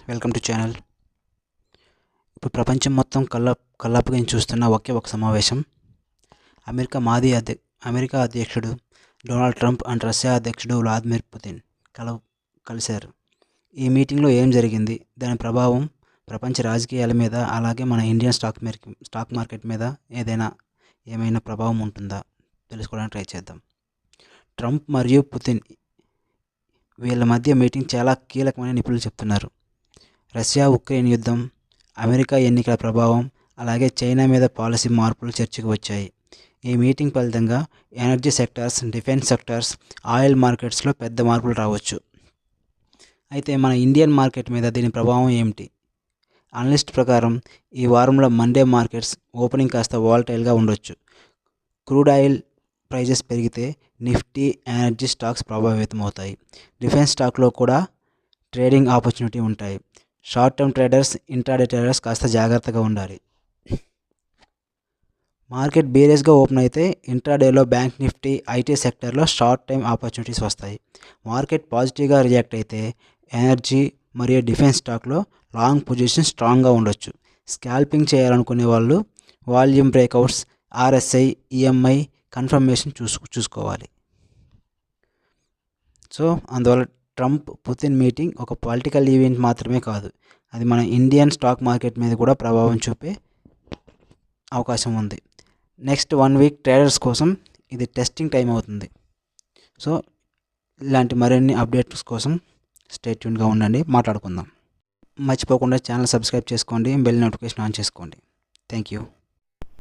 Welcome to channel. ఇప్పుడు ప్రపంచం మొత్తం కల్లాపుగా చూస్తున్న ఒకే ఒక సమావేశం. అమెరికా అధ్యక్షుడు డొనాల్డ్ ట్రంప్ అండ్ రష్యా అధ్యక్షుడు వ్లాదిమిర్ పుతిన్ కలిశారు. ఈ మీటింగ్లో ఏం జరిగింది, దాని ప్రభావం ప్రపంచ రాజకీయాల మీద, అలాగే మన ఇండియన్ స్టాక్ మార్కెట్ మీద ఏమైనా ప్రభావం ఉంటుందా తెలుసుకోవడానికి ట్రై చేద్దాం. ట్రంప్ మరియు పుతిన్ వీళ్ళ మధ్య మీటింగ్ చాలా కీలకమని నిపుణులు చెప్తున్నారు. రష్యా ఉక్రెయిన్ యుద్ధం, అమెరికా ఎన్నికల ప్రభావం, అలాగే చైనా మీద పాలసీ మార్పులు చర్చకు వచ్చాయి. ఈ మీటింగ్ ఫలితంగా energy sectors, defence sectors, oil మార్కెట్స్లో పెద్ద మార్పులు రావచ్చు. అయితే మన ఇండియన్ మార్కెట్ మీద దీని ప్రభావం ఏమిటి? అనలిస్ట్ ప్రకారం ఈ వారంలో మండే మార్కెట్స్ ఓపెనింగ్ కాస్త వాలటైల్గా ఉండొచ్చు. క్రూడ్ ఆయిల్ ప్రైజెస్ పెరిగితే నిఫ్టీ, ఎనర్జీ స్టాక్స్ ప్రభావితం అవుతాయి. డిఫెన్స్ స్టాక్లో కూడా ట్రేడింగ్ ఆపర్చునిటీ ఉంటాయి. Short term traders, intraday traders కాస్త జాగ్రత్తగా ఉండాలి. మార్కెట్ బేరియస్గా ఓపెన్ అయితే ఇంట్రాడేలో బ్యాంక్ నిఫ్టీ, ఐటీ సెక్టర్లో షార్ట్ టైం ఆపర్చునిటీస్ వస్తాయి. మార్కెట్ పాజిటివ్గా రియాక్ట్ అయితే ఎనర్జీ మరియు డిఫెన్స్ స్టాక్లో లాంగ్ పొజిషన్ స్ట్రాంగ్గా ఉండొచ్చు. స్కాల్పింగ్ చేయాలనుకునే వాళ్ళు volume breakouts, RSI, EMI confirmation చూసుకోవాలి. సో అందువల్ల ట్రంప్ పుతిన్ మీటింగ్ ఒక పొలిటికల్ ఈవెంట్ మాత్రమే కాదు, అది మన ఇండియన్ స్టాక్ మార్కెట్ మీద కూడా ప్రభావం చూపే అవకాశం ఉంది. నెక్స్ట్ 1 వీక్ ట్రేడర్స్ కోసం ఇది టెస్టింగ్ టైం అవుతుంది. సో ఇలాంటి మరిన్ని అప్డేట్స్ కోసం స్టే ట్యూన్గా ఉండండి, మాట్లాడుకుందాం. మర్చిపోకుండా ఛానల్ సబ్స్క్రైబ్ చేసుకోండి, బెల్ నోటిఫికేషన్ ఆన్ చేసుకోండి. Thank you.